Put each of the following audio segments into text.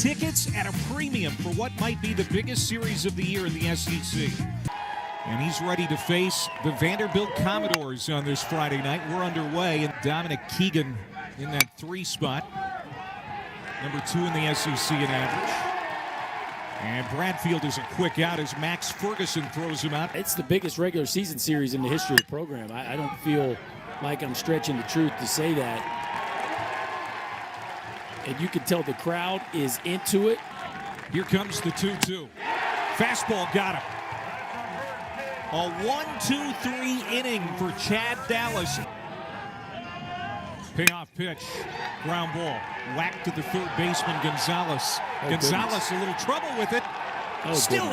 Tickets at a premium for what might be the biggest series of the year in the SEC. And he's ready to face the Vanderbilt Commodores on this Friday night. We're underway, and Dominic Keegan in that 3 spot. Number 2 in the SEC in average. And Bradfield is a quick out as Max Ferguson throws him out. It's the biggest regular season series in the history of the program. I don't feel like I'm stretching the truth to say that. And you can tell the crowd is into it. Here comes the 2-2. Fastball got him. A 1-2-3 inning for Chad Dallas. Payoff pitch, ground ball, whacked to the third baseman, Gonzalez. Gonzalez a little trouble with it. Still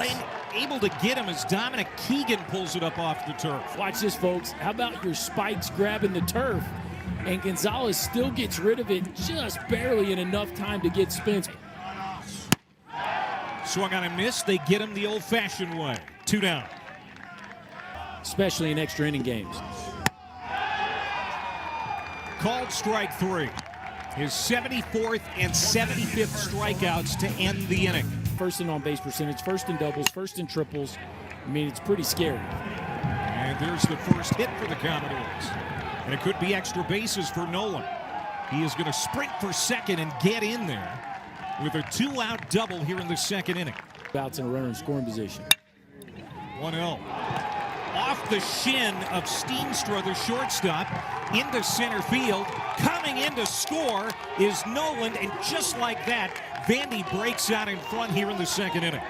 able to get him as Dominic Keegan pulls it up off the turf. Watch this, folks. How about your spikes grabbing the turf? And Gonzalez still gets rid of it just barely in enough time to get spins. Swung on a miss. They get him the old-fashioned way. 2 down. Especially in extra inning games. Called strike 3. His 74th and 75th strikeouts to end the inning. First in on-base percentage, first in doubles, first in triples. I mean, it's pretty scary. And there's the first hit for the Commodores. And it could be extra bases for Nolan. He is going to sprint for second and get in there with a 2-out double here in the second inning. Outs and a runner in scoring position. 1-0. Off the shin of Steenstra, the shortstop, into center field. Coming in to score is Nolan, and just like that, Vandy breaks out in front here in the second inning.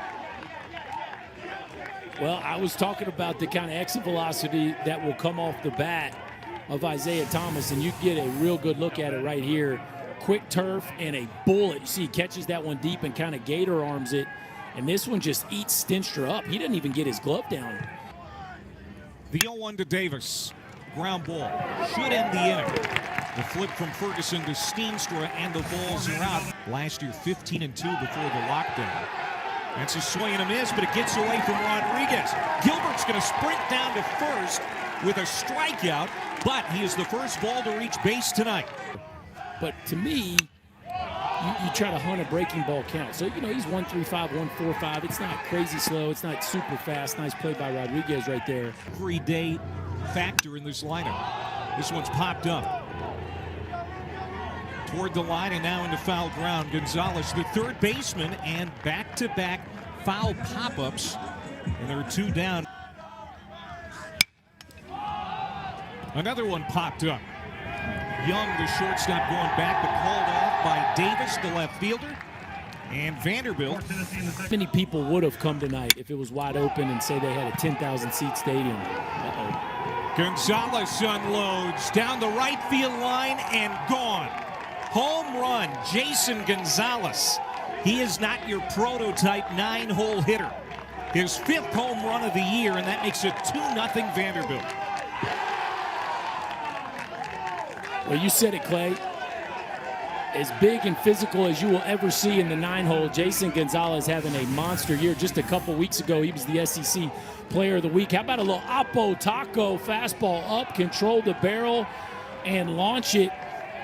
Well, I was talking about the kind of exit velocity that will come off the bat of Isaiah Thomas, and you get a real good look at it right here. Quick turf and a bullet. You see he catches that one deep and kind of gator arms it, and this one just eats Steenstra up. He didn't even get his glove down. The 0-1 to Davis. Ground ball. Should end the inning. The flip from Ferguson to Steenstra, and the balls are out. Last year, 15-2 before the lockdown. That's a swing and a miss, but it gets away from Rodriguez. Gilbert's going to sprint down to first with a strikeout, but he is the first ball to reach base tonight. But to me, you try to hunt a breaking ball count. So, you know, he's 135, 145. It's not crazy slow. It's not super fast. Nice play by Rodriguez right there. Everyday factor in this lineup. This one's popped up. Toward the line and now into foul ground. Gonzalez, the third baseman, and back-to-back foul pop-ups. And there are 2 down. Another one popped up. Young, the shortstop, going back, but called off by Davis, the left fielder. And Vanderbilt. Many people would have come tonight if it was wide open and say they had a 10,000-seat stadium. Gonzalez unloads down the right field line and gone. Home run, Jason Gonzalez. He is not your prototype 9-hole hitter. His 5th home run of the year, and that makes it 2-0 Vanderbilt. Well, you said it, Clay. As big and physical as you will ever see in the 9-hole, Jason Gonzalez having a monster year. Just a couple weeks ago, he was the SEC Player of the Week. How about a little Apo Taco fastball up, control the barrel, and launch it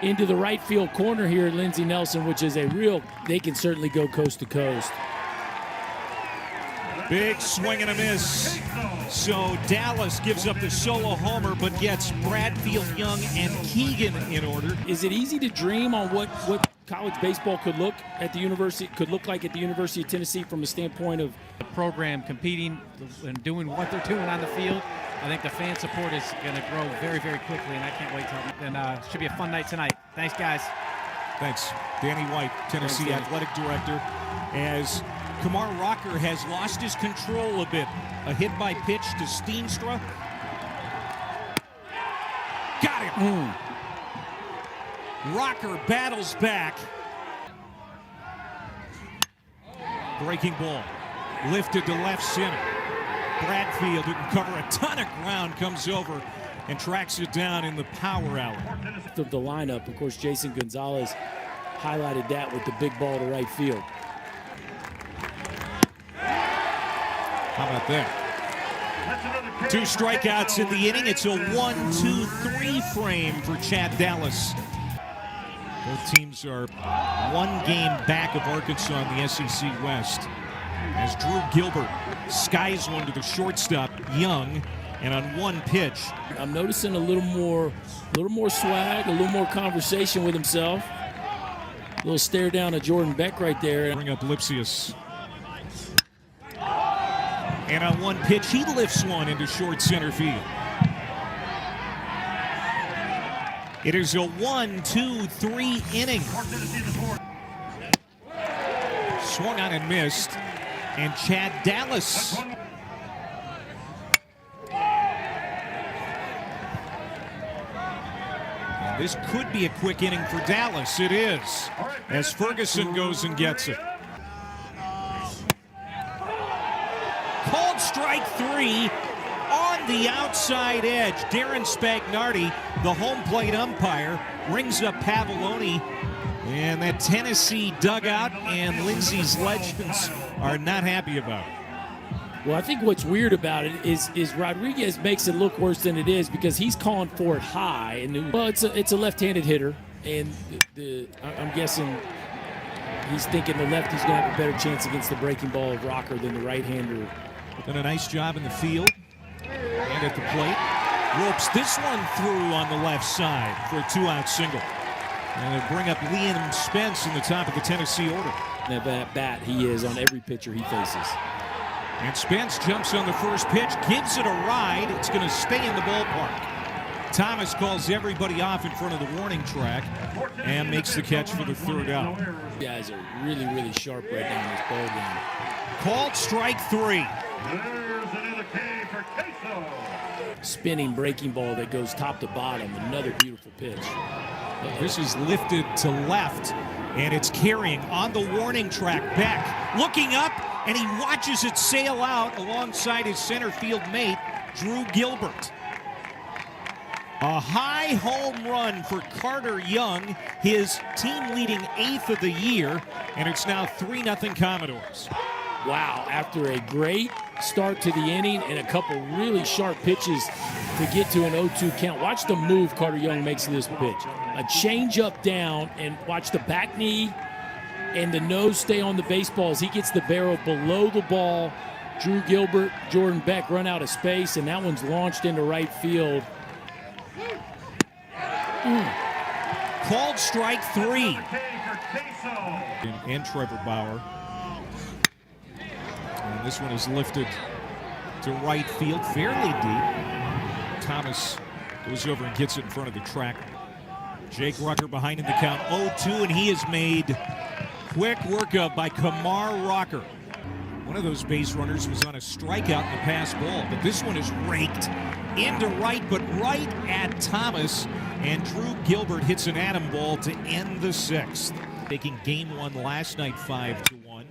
into the right field corner here at Lindsey Nelson, which is a real, they can certainly go coast to coast. Big swing and a miss. So Dallas gives up the solo homer, but gets Bradfield, Young, and Keegan in order. Is it easy to dream on what college baseball could look like at the University of Tennessee from a standpoint of the program competing and doing what they're doing on the field? I think the fan support is going to grow very, very quickly, and I can't wait till. And it should be a fun night tonight. Thanks, guys. Thanks, Danny White, Tennessee Athletic Director, as Kamar Rocker has lost his control a bit. A hit by pitch to Steenstra. Got him. Rocker battles back. Breaking ball. Lifted to left center. Bradfield, who can cover a ton of ground, comes over and tracks it down in the power alley. Of the lineup, of course, Jason Gonzalez highlighted that with the big ball to right field. How about that? 2 strikeouts in the inning. It's a 1-2-3 frame for Chad Dallas. Both teams are one game back of Arkansas in the SEC West. As Drew Gilbert skies one to the shortstop, Young, and on one pitch. I'm noticing a little more swag, a little more conversation with himself. A little stare down at Jordan Beck right there. Bring up Lipsius. And on one pitch, he lifts one into short center field. It is a 1-2-3 inning. Swung on and missed. And Chad Dallas. And this could be a quick inning for Dallas. It is, as Ferguson goes and gets it. Called strike 3 on the outside edge. Darren Spagnardi, the home plate umpire, rings up Pavoloni. And that Tennessee dugout and Lindsey's legends are not happy about it. Well, I think what's weird about it is Rodriguez makes it look worse than it is because he's calling for it high. And well, it's a left-handed hitter, and I'm guessing he's thinking the lefty's going to have a better chance against the breaking ball of Rocker than the right-hander. Done a nice job in the field and at the plate. Ropes this one through on the left side for a 2-out single. And they bring up Liam Spence in the top of the Tennessee order. That bat he is on every pitcher he faces. And Spence jumps on the first pitch, gives it a ride. It's going to stay in the ballpark. Thomas calls everybody off in front of the warning track and makes the catch for the third out. You guys are really, really sharp right now in this ball game. Called strike 3. There's another K for Queso. Spinning breaking ball that goes top to bottom. Another beautiful pitch. This is lifted to left, and it's carrying on the warning track. Beck looking up, and he watches it sail out alongside his center field mate, Drew Gilbert. A high home run for Carter Young, his team-leading 8th of the year, and it's now 3-0 Commodores. Wow, after a great start to the inning and a couple really sharp pitches to get to an 0-2 count. Watch the move Carter Young makes in this pitch. A change-up down, and watch the back knee and the nose stay on the baseball as he gets the barrel below the ball. Drew Gilbert, Jordan Beck run out of space, and that one's launched into right field. Called strike 3. And Trevor Bauer. And this one is lifted to right field, fairly deep. Thomas goes over and gets it in front of the track. Jake Rucker behind in the count, 0-2, and he is made quick work of by Kamar Rocker. One of those base runners was on a strikeout in the pass ball, but this one is raked into right, but right at Thomas, and Drew Gilbert hits an atom ball to end the 6th. Taking game 1 last night 5-1.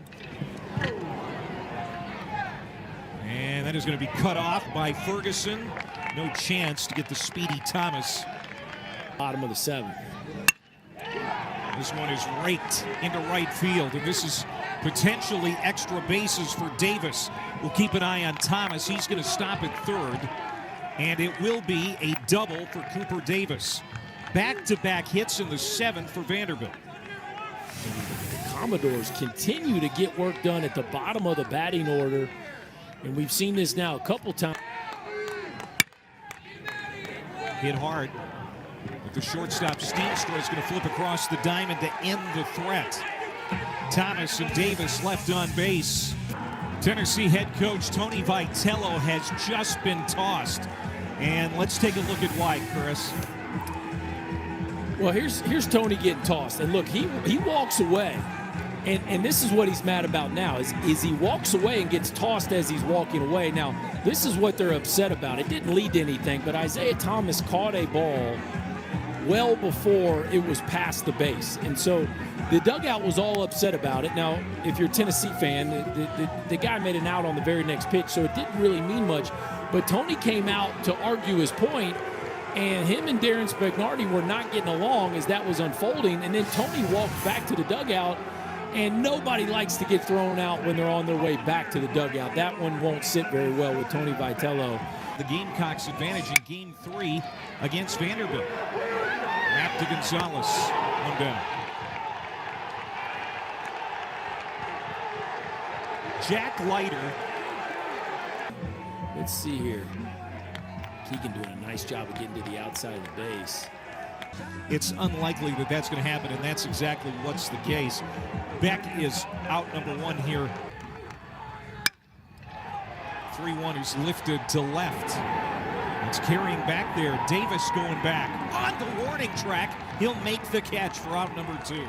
And that is going to be cut off by Ferguson. No chance to get the speedy Thomas. Bottom of the 7th. This one is raked into right field, and this is potentially extra bases for Davis. We'll keep an eye on Thomas. He's going to stop at third, and it will be a double for Cooper Davis. Back-to-back hits in the 7th for Vanderbilt. The Commodores continue to get work done at the bottom of the batting order, and we've seen this now a couple times. Hit hard. But the shortstop Steenstra is going to flip across the diamond to end the threat. Thomas and Davis left on base. Tennessee head coach Tony Vitello has just been tossed. And let's take a look at why, Chris. Well, here's Tony getting tossed. And look, he walks away. And this is what he's mad about now, is he walks away and gets tossed as he's walking away. Now, this is what they're upset about. It didn't lead to anything, but Isaiah Thomas caught a ball well before it was past the base. And so the dugout was all upset about it. Now, if you're a Tennessee fan, the guy made an out on the very next pitch, so it didn't really mean much. But Tony came out to argue his point, and him and Darren Spagnardi were not getting along as that was unfolding. And then Tony walked back to the dugout, and nobody likes to get thrown out when they're on their way back to the dugout. That one won't sit very well with Tony Vitello. The Gamecocks advantage in Game 3 against Vanderbilt. Wrap to Gonzalez. One down. Jack Leiter. Let's see here. Keegan doing a nice job of getting to the outside of the base. It's unlikely that that's going to happen, and that's exactly what's the case. Beck is out number one here. 3-1 is lifted to left. It's carrying back there. Davis going back on the warning track. He'll make the catch for out number two.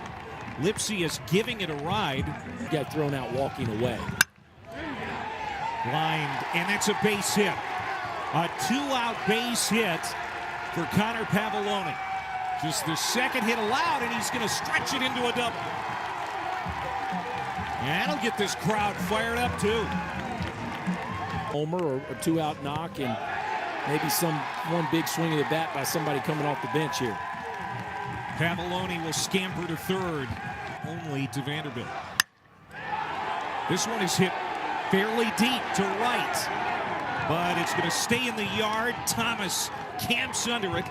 Lipsius giving it a ride. He got thrown out walking away. Lined, and that's a base hit. A two-out base hit for Connor Pavoloni. Just the second hit allowed, and he's going to stretch it into a double. And it'll get this crowd fired up, too. Homer or two-out knock, and maybe one big swing of the bat by somebody coming off the bench here. Pavoloni will scamper to third, only to Vanderbilt. This one is hit fairly deep to right, but it's going to stay in the yard. Thomas camps under it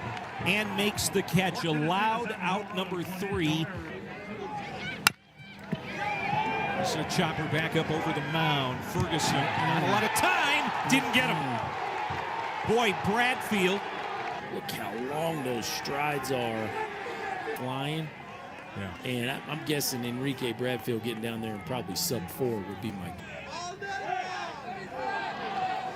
and makes the catch. Allowed out number three. So chopper back up over the mound. Ferguson, not a lot of time, didn't get him. Boy, Bradfield. Look how long those strides are flying. Yeah. And I'm guessing Enrique Bradfield getting down there and probably sub-4 would be my.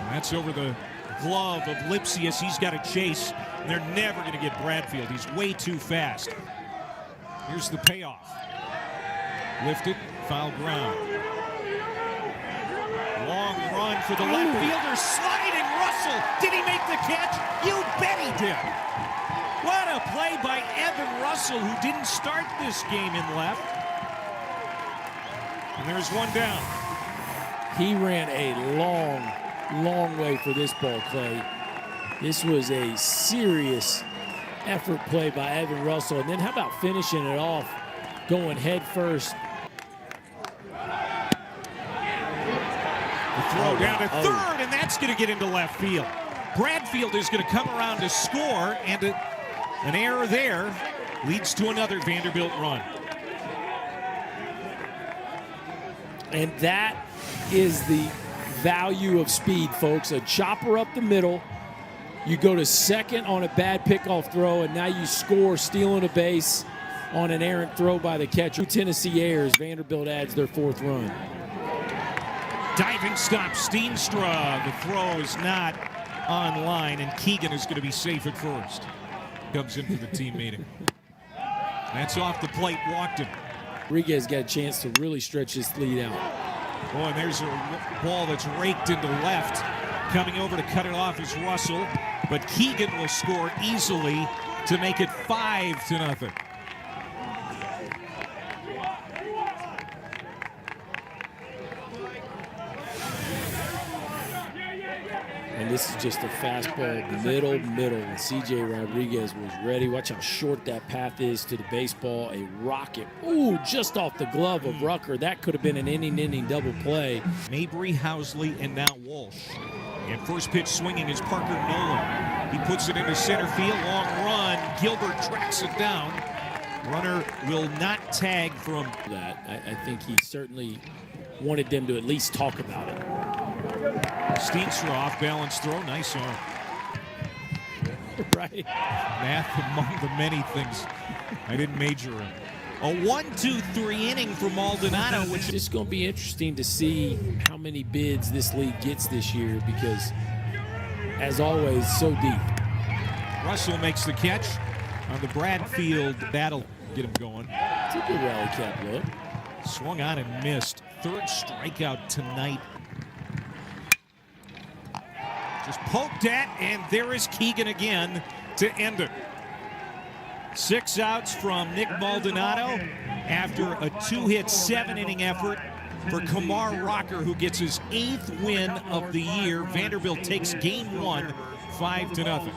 And that's over the glove of Lipsius. He's got to chase. They're never going to get Bradfield. He's way too fast. Here's the payoff. Lifted, foul ground. Long run for the left fielder. Sliding Russell. Did he make the catch? You bet he did. What a play by Evan Russell, who didn't start this game in left. And there's one down. He ran a long way for this ball, Clay. This was a serious effort play by Evan Russell. And then how about finishing it off, going head first. The throw down to third, and that's going to get into left field. Bradfield is going to come around to score, and an error there leads to another Vanderbilt run. And that is the value of speed, folks. A chopper up the middle. You go to second on a bad pickoff throw, and now you score stealing a base on an errant throw by the catcher. Tennessee errors. Vanderbilt adds their fourth run. Diving stop, Steenstra. The throw is not on line, and Keegan is going to be safe at first. Comes in for the team meeting. That's off the plate, walked him. Rodriguez got a chance to really stretch this lead out. Oh, and there's a ball that's raked into left. Coming over to cut it off is Russell, but Keegan will score easily to make it 5-0. And this is just a fastball, middle. And C.J. Rodriguez was ready. Watch how short that path is to the baseball. A rocket. Ooh, just off the glove of Rucker. That could have been an inning double play. Mabry, Housley, and now Walsh. And first pitch swinging is Parker Nolan. He puts it into center field. Long run. Gilbert tracks it down. Runner will not tag from that. I think he certainly wanted them to at least talk about it. Steenstra off balance throw. Nice arm. Right. Math among the many things I didn't major in. A 1-2-3 inning for Maldonado, which is going to be interesting to see how many bids this league gets this year because, as always, so deep. Russell makes the catch on the Bradfield. That'll get him going. It's a good rally cap look. Swung on and missed. Third strikeout tonight. Just poked at, and there is Keegan again to end it. 6 outs from Nick Maldonado after a 2-hit, 7-inning effort for Kamar Rocker, who gets his 8th win of the year. Vanderbilt takes game 1, 5-0.